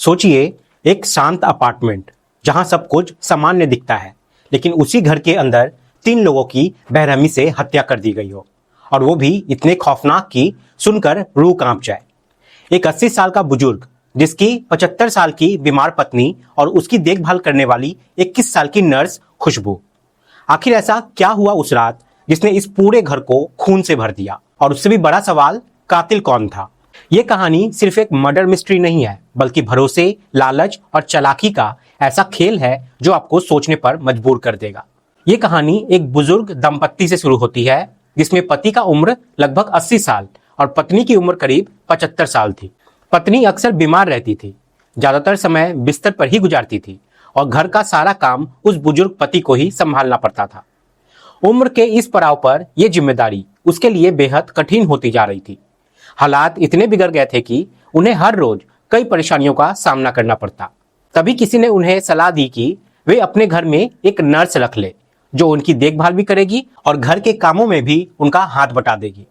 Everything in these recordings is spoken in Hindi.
सोचिए, एक शांत अपार्टमेंट जहां सब कुछ सामान्य दिखता है, लेकिन उसी घर के अंदर 3 लोगों की बेरहमी से हत्या कर दी गई हो, और वो भी इतने खौफनाक कि सुनकर रूह कांप जाए। एक 80 साल का बुजुर्ग जिसकी 75 साल की बीमार पत्नी और उसकी देखभाल करने वाली 21 साल की नर्स खुशबू। आखिर ऐसा क्या हुआ उस रात जिसने इस पूरे घर को खून से भर दिया? और उससे भी बड़ा सवाल, कातिल कौन था? ये कहानी सिर्फ एक मर्डर मिस्ट्री नहीं है, बल्कि भरोसे, लालच और चालाकी का ऐसा खेल है जो आपको सोचने पर मजबूर कर देगा। ये कहानी एक बुजुर्ग दंपत्ति से शुरू होती है जिसमें पति का उम्र लगभग 80 साल और पत्नी की उम्र करीब 75 साल थी। पत्नी अक्सर बीमार रहती थी, ज्यादातर समय बिस्तर पर ही गुजारती थी और घर का सारा काम उस बुजुर्ग पति को ही संभालना पड़ता था। उम्र के इस पड़ाव पर यह जिम्मेदारी उसके लिए बेहद कठिन होती जा रही थी। हालात इतने बिगड़ गए थे कि उन्हें हर रोज कई परेशानियों का सामना करना पड़ता। तभी किसी ने उन्हें सलाह दी कि वे अपने घर में एक नर्स रख ले जो उनकी देखभाल भी करेगी और घर के कामों में भी उनका हाथ बटा देगी।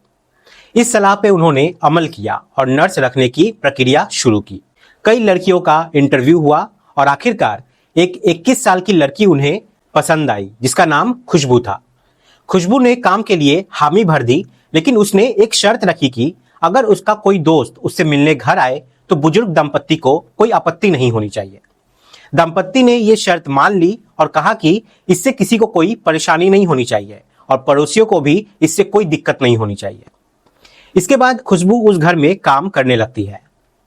इस सलाह पे उन्होंने अमल किया और नर्स रखने की प्रक्रिया शुरू की। कई लड़कियों का इंटरव्यू हुआ और आखिरकार एक 21 साल की लड़की उन्हें पसंद आई जिसका नाम खुशबू था। खुशबू ने काम के लिए हामी भर दी, लेकिन उसने एक शर्त रखी कि अगर उसका कोई दोस्त उससे मिलने घर आए तो बुजुर्ग दंपत्ति को कोई आपत्ति नहीं होनी चाहिए। दंपत्ति ने यह शर्त मान ली और कहा कि इससे किसी को कोई परेशानी नहीं होनी चाहिए और पड़ोसियों को भी इससे कोई दिक्कत नहीं होनी चाहिए। इसके बाद खुशबू उस घर में काम करने लगती है।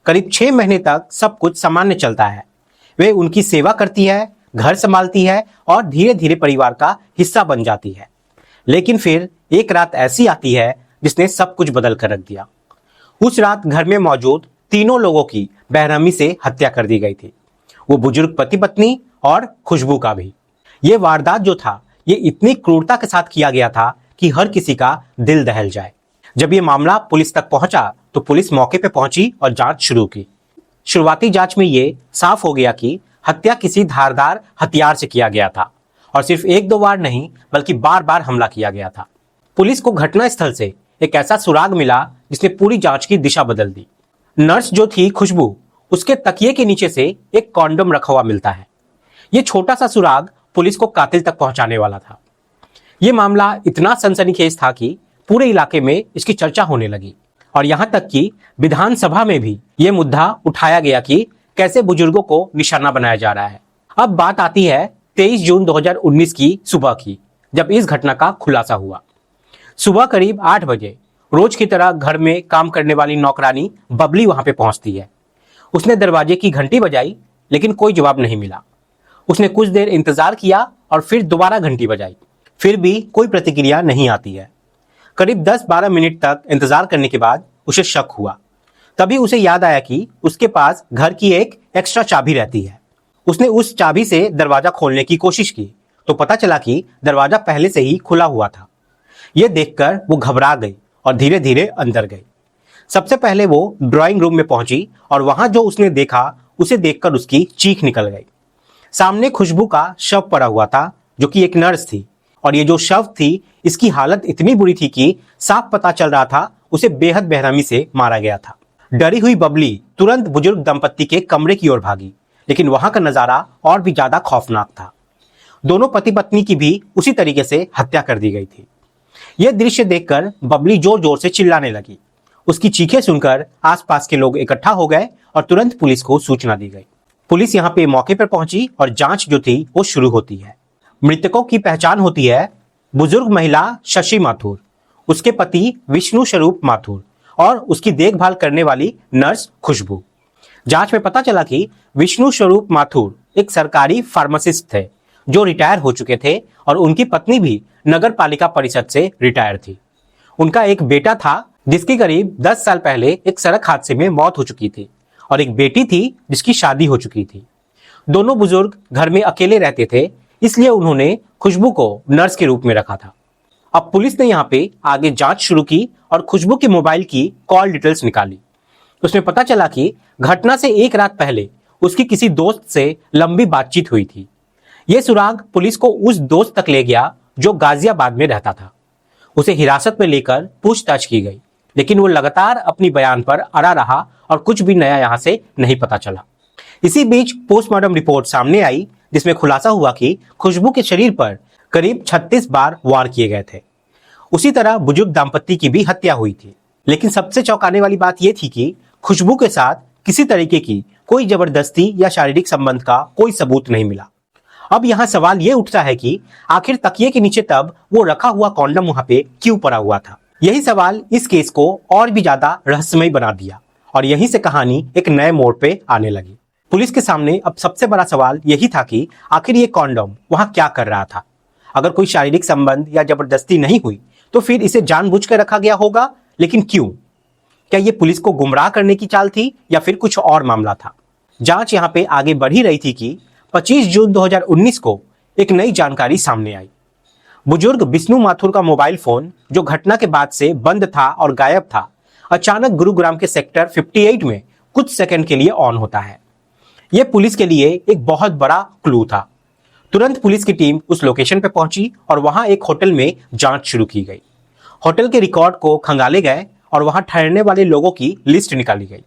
करीब 6 महीने तक सब कुछ सामान्य चलता है। वे उनकी सेवा करती है, घर संभालती है और धीरे धीरे परिवार का हिस्सा बन जाती है। लेकिन फिर एक रात ऐसी आती है जिसने सब कुछ बदल कर रख दिया। उस रात घर में मौजूद 3 लोगों की बेरहमी से हत्या कर दी गई थी, वो बुजुर्ग पति पत्नी और खुशबू का भी। ये वारदात जो था, ये इतनी क्रूरता के साथ किया गया था कि हर किसी का दिल दहल जाए। जब ये मामला पुलिस तक पहुंचा तो पुलिस मौके पे पहुंची और जांच शुरू की। शुरुआती जांच में ये साफ हो गया कि हत्या किसी धारदार हथियार से किया गया था और सिर्फ 1-2 बार नहीं बल्कि बार बार हमला किया गया था। पुलिस को घटनास्थल से एक ऐसा सुराग मिला जिसने पूरी जांच की दिशा बदल दी। नर्स जो थी खुशबू, उसके तकिए के नीचे से एक कॉन्डोम रखा हुआ मिलता है। ये छोटा सा सुराग पुलिस को कातिल तक पहुंचाने वाला था। यह मामला इतना सनसनीखेज था कि पूरे इलाके में इसकी चर्चा होने लगी और यहां तक कि विधानसभा में भी यह मुद्दा उठाया गया कि कैसे बुजुर्गों को निशाना बनाया जा रहा है। अब बात आती है 23 जून 2019 की सुबह की, जब इस घटना का खुलासा हुआ। सुबह करीब 8 बजे रोज की तरह घर में काम करने वाली नौकरानी बबली वहां पे पहुंचती है। उसने दरवाजे की घंटी बजाई, लेकिन कोई जवाब नहीं मिला। उसने कुछ देर इंतजार किया और फिर दोबारा घंटी बजाई, फिर भी कोई प्रतिक्रिया नहीं आती है। करीब 10-12 मिनट तक इंतजार करने के बाद उसे शक हुआ। तभी उसे याद आया कि उसके पास घर की एक एक्स्ट्रा चाबी रहती है। उसने उस चाबी से दरवाजा खोलने की कोशिश की तो पता चला कि दरवाजा पहले से ही खुला हुआ था। यह देखकर वो घबरा गई और धीरे धीरे अंदर गई। सबसे पहले वो ड्राइंग रूम में पहुंची और वहां जो उसने देखा उसे देखकर उसकी चीख निकल गई। सामने खुशबू का शव पड़ा हुआ था जो कि एक नर्स थी, और ये जो शव थी इसकी हालत इतनी बुरी थी कि साफ पता चल रहा था उसे बेहद बेरहमी से मारा गया था। डरी हुई बबली तुरंत बुजुर्ग दंपत्ति के कमरे की ओर भागी, लेकिन वहां का नजारा और भी ज्यादा खौफनाक था। दोनों पति पत्नी की भी उसी तरीके से हत्या कर दी गई थी। यह दृश्य देखकर बबली जोर जोर से चिल्लाने लगी। उसकी चीखें सुनकर आसपास के लोग इकट्ठा हो गए और तुरंत पुलिस को सूचना दी गई। पुलिस यहाँ पे मौके पर पहुंची और जांच जो थी वो शुरू होती है। मृतकों की पहचान होती है बुजुर्ग महिला शशि माथुर, उसके पति विष्णु स्वरूप माथुर और उसकी देखभाल करने वाली नर्स खुशबू। जांच में पता चला कि विष्णु स्वरूप माथुर एक सरकारी फार्मासिस्ट थे जो रिटायर हो चुके थे, और उनकी पत्नी भी नगर पालिका परिषद से रिटायर थी। उनका एक बेटा था जिसकी करीब 10 साल पहले एक सड़क हादसे में मौत हो चुकी थी, और एक बेटी थी जिसकी शादी हो चुकी थी। दोनों बुजुर्ग घर में अकेले रहते थे, इसलिए उन्होंने खुशबू को नर्स के रूप में रखा था। अब पुलिस ने यहाँ पे आगे जांच शुरू की और खुशबू के मोबाइल की कॉल डिटेल्स निकाली। उसमें पता चला कि घटना से एक रात पहले उसकी किसी दोस्त से लंबी बातचीत हुई थी। यह सुराग पुलिस को उस दोस्त तक ले गया जो गाजियाबाद में रहता था। उसे हिरासत में लेकर पूछताछ की गई, लेकिन वो लगातार अपनी बयान पर अड़ा रहा और कुछ भी नया यहां से नहीं पता चला। इसी बीच पोस्टमार्टम रिपोर्ट सामने आई जिसमें खुलासा हुआ कि खुशबू के शरीर पर करीब 36 बार वार किए गए थे। उसी तरह बुजुर्ग दाम्पत्य की भी हत्या हुई थी। लेकिन सबसे चौंकाने वाली बात यह थी कि खुशबू के साथ किसी तरीके की कोई जबरदस्ती या शारीरिक संबंध का कोई सबूत नहीं मिला। अब यहां सवाल यह उठता है कि आखिर तकिए के नीचे तब वो रखा हुआ कॉन्डम वहां पे क्यों पड़ा हुआ था। यही सवाल इस केस को और भी ज्यादा रहस्यमय बना दिया और यहीं से कहानी एक नए मोड़ पे आने लगी। पुलिस के सामने अब सबसे बड़ा सवाल यही था कि आखिर ये कॉन्डम वहां क्या कर रहा था। अगर कोई शारीरिक संबंध या जबरदस्ती नहीं हुई तो फिर इसे जानबूझ कर रखा गया होगा, लेकिन क्यों? क्या ये पुलिस को गुमराह करने की चाल थी या फिर कुछ और मामला था? जांच यहां पे आगे बढ़ ही रही थी कि 25 जून 2019 को एक नई जानकारी सामने आई। बुजुर्ग बिश्नू माथुर का मोबाइल फोन जो घटना के बाद से बंद था और गायब था, अचानक गुरुग्राम के सेक्टर 58 में कुछ सेकंड के लिए ऑन होता है। यह पुलिस के लिए एक बहुत बड़ा क्लू था। तुरंत पुलिस की टीम उस लोकेशन पर पहुंची और वहां एक होटल में जांच शुरू की गई। होटल के रिकॉर्ड को खंगाले गए और वहां ठहरने वाले लोगों की लिस्ट निकाली गई।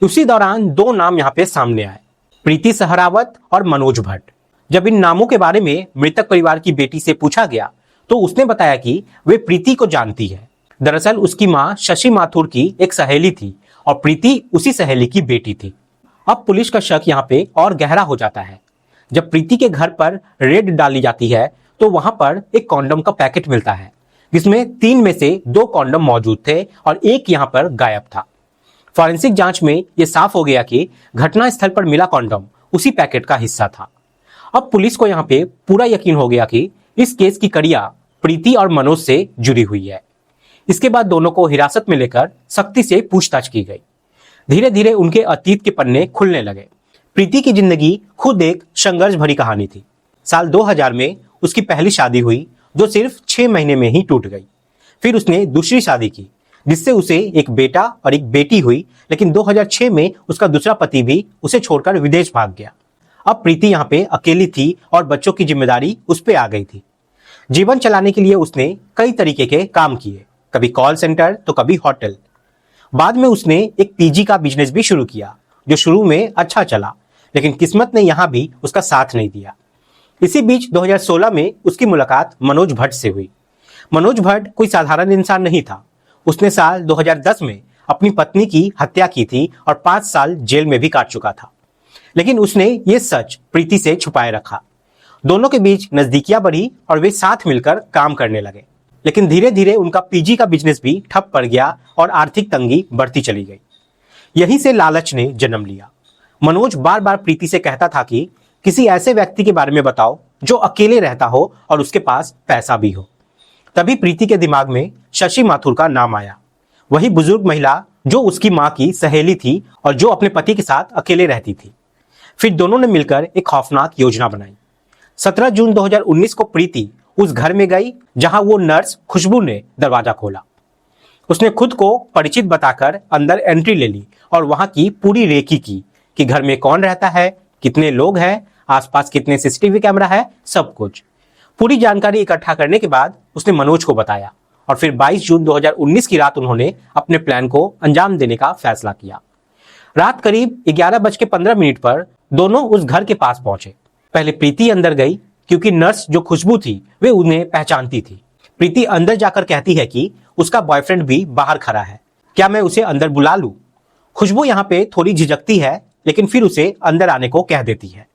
उसी दौरान दो नाम यहां पे सामने आए, प्रीति सहरावत और मनोज भट्ट। जब इन नामों के बारे में मृतक परिवार की बेटी से पूछा गया तो उसने बताया कि वे प्रीति को जानती है। दरअसल उसकी मां शशि माथुर की एक सहेली थी और प्रीति उसी सहेली की बेटी थी। अब पुलिस का शक यहाँ पे और गहरा हो जाता है। जब प्रीति के घर पर रेड डाली जाती है तो वहां पर एक कॉन्डम का पैकेट मिलता है जिसमें 3 में से 2 कॉन्डम मौजूद थे और एक यहां पर गायब था। फॉरेंसिक जांच में यह साफ हो गया कि घटना स्थल पर मिला कॉन्डम उसी पैकेट का हिस्सा था। अब पुलिस को यहां पे पूरा यकीन हो गया कि इस केस की कड़ियां प्रीति और मनोज से जुड़ी हुई है। इसके बाद दोनों को हिरासत में लेकर सख्ती से पूछताछ की गई। धीरे धीरे उनके अतीत के पन्ने खुलने लगे। प्रीति की जिंदगी खुद एक संघर्ष भरी कहानी थी। साल 2000 में उसकी पहली शादी हुई जो सिर्फ 6 महीने में ही टूट गई। फिर उसने दूसरी शादी की जिससे उसे एक बेटा और एक बेटी हुई, लेकिन 2006 में उसका दूसरा पति भी उसे छोड़कर विदेश भाग गया। अब प्रीति यहाँ पे अकेली थी और बच्चों की जिम्मेदारी उस पे आ गई थी। जीवन चलाने के लिए उसने कई तरीके के काम किए, कभी कॉल सेंटर तो कभी होटल। बाद में उसने एक पीजी का बिजनेस भी शुरू किया जो शुरू में अच्छा चला, लेकिन किस्मत ने यहां भी उसका साथ नहीं दिया। इसी बीच 2016 में उसकी मुलाकात मनोज भट्ट से हुई। मनोज भट्ट कोई साधारण इंसान नहीं था। उसने साल 2010 में अपनी पत्नी की हत्या की थी और 5 साल जेल में भी काट चुका था, लेकिन उसने ये सच प्रीति से छुपाए रखा। दोनों के बीच नजदीकियां बढ़ी और वे साथ मिलकर काम करने लगे, लेकिन धीरे धीरे उनका पीजी का बिजनेस भी ठप पड़ गया और आर्थिक तंगी बढ़ती चली गई। यहीं से लालच ने जन्म लिया। मनोज बार बार प्रीति से कहता था कि किसी ऐसे व्यक्ति के बारे में बताओ जो अकेले रहता हो और उसके पास पैसा भी हो। तभी प्रीति के दिमाग में शशि माथुर का नाम आया, वही बुजुर्ग महिला जो उसकी मां की सहेली थी और जो अपने पति के साथ अकेले रहती थी। फिर दोनों ने मिलकर एक खौफनाक योजना बनाई। 17 जून 2019 को प्रीति उस घर में गई जहां वो नर्स खुशबू ने दरवाजा खोला। उसने खुद को परिचित बताकर अंदर एंट्री ले ली और वहां की पूरी रेकी की कि घर में कौन रहता है, कितने लोग हैं, आसपास कितने सीसीटीवी कैमरा है, सब कुछ। पूरी जानकारी इकट्ठा करने के बाद उसने मनोज को बताया और फिर 22 जून 2019 की रात उन्होंने अपने प्लान को अंजाम देने का फैसला किया। रात करीब 11:15 पर दोनों उस घर के पास पहुंचे। पहले प्रीति अंदर गई क्योंकि नर्स जो खुशबू थी वे उन्हें पहचानती थी। प्रीति अंदर जाकर कहती है कि उसका बॉयफ्रेंड भी बाहर खड़ा है, क्या मैं उसे अंदर बुला लूं? खुशबू यहाँ पे थोड़ी झिझकती है, लेकिन फिर उसे अंदर आने को कह देती है।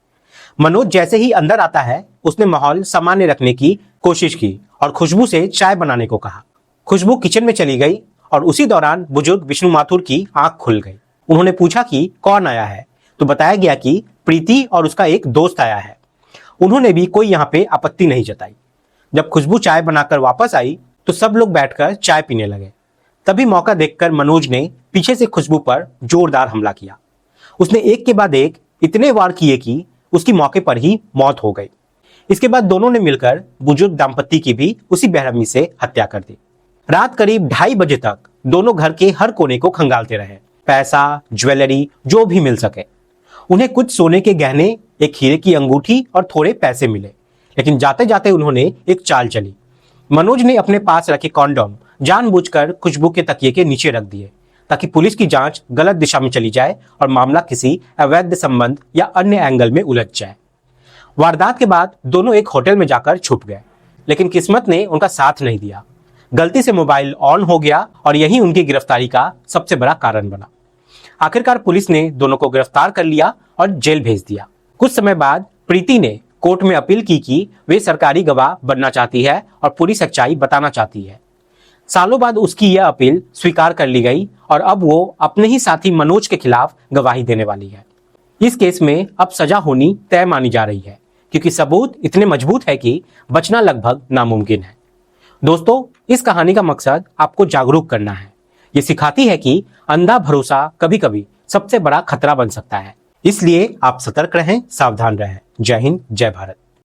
मनोज जैसे ही अंदर आता है उसने माहौल सामान्य रखने की कोशिश की और खुशबू से चाय बनाने को कहा। खुशबू किचन में चली गई और उसी दौरान बुजुर्ग बिश्नू माथुर की आंख खुल गई। उन्होंने पूछा कि कौन आया है, तो बताया गया कि प्रीति और उसका एक दोस्त आया है। उन्होंने भी कोई यहाँ पे आपत्ति नहीं जताई। जब खुशबू चाय बनाकर वापस आई तो सब लोग बैठकर चाय पीने लगे। तभी मौका देखकर मनोज ने पीछे से खुशबू पर जोरदार हमला किया। उसने एक के बाद एक इतने वार किए कि उसकी मौके पर ही मौत हो गई। इसके बाद दोनों ने मिलकर बुजुर्ग दाम्पत्य की भी उसी बेरहमी से हत्या कर दी। रात करीब 2:30 बजे तक दोनों घर के हर कोने को खंगालते रहे, पैसा, ज्वेलरी जो भी मिल सके। उन्हें कुछ सोने के गहने, एक हीरे की अंगूठी और थोड़े पैसे मिले, लेकिन जाते जाते उन्होंने एक चाल चली। मनोज ने अपने पास रखे कॉन्डोम जानबूझकर खुशबू के तकिए के नीचे रख दिए ताकि पुलिस की जांच गलत दिशा में चली जाए और मामला किसी अवैध संबंध या अन्य एंगल में उलझ जाए। वारदात के बाद दोनों एक होटल में जाकर छुप गए, लेकिन किस्मत ने उनका साथ नहीं दिया। गलती से मोबाइल ऑन हो गया और यही उनकी गिरफ्तारी का सबसे बड़ा कारण बना। आखिरकार पुलिस ने दोनों को गिरफ्तार कर लिया और जेल भेज दिया। कुछ समय बाद प्रीति ने कोर्ट में अपील की कि वे सरकारी गवाह बनना चाहती है और पूरी सच्चाई बताना चाहती है। सालों बाद उसकी यह अपील स्वीकार कर ली गई और अब वो अपने ही साथी मनोज के खिलाफ गवाही देने वाली है। इस केस में अब सजा होनी तय मानी जा रही है, क्योंकि सबूत इतने मजबूत है कि बचना लगभग नामुमकिन है। दोस्तों, इस कहानी का मकसद आपको जागरूक करना है। ये सिखाती है कि अंधा भरोसा कभी कभी सबसे बड़ा खतरा बन सकता है। इसलिए आप सतर्क रहें, सावधान रहें। जय हिंद, जय भारत।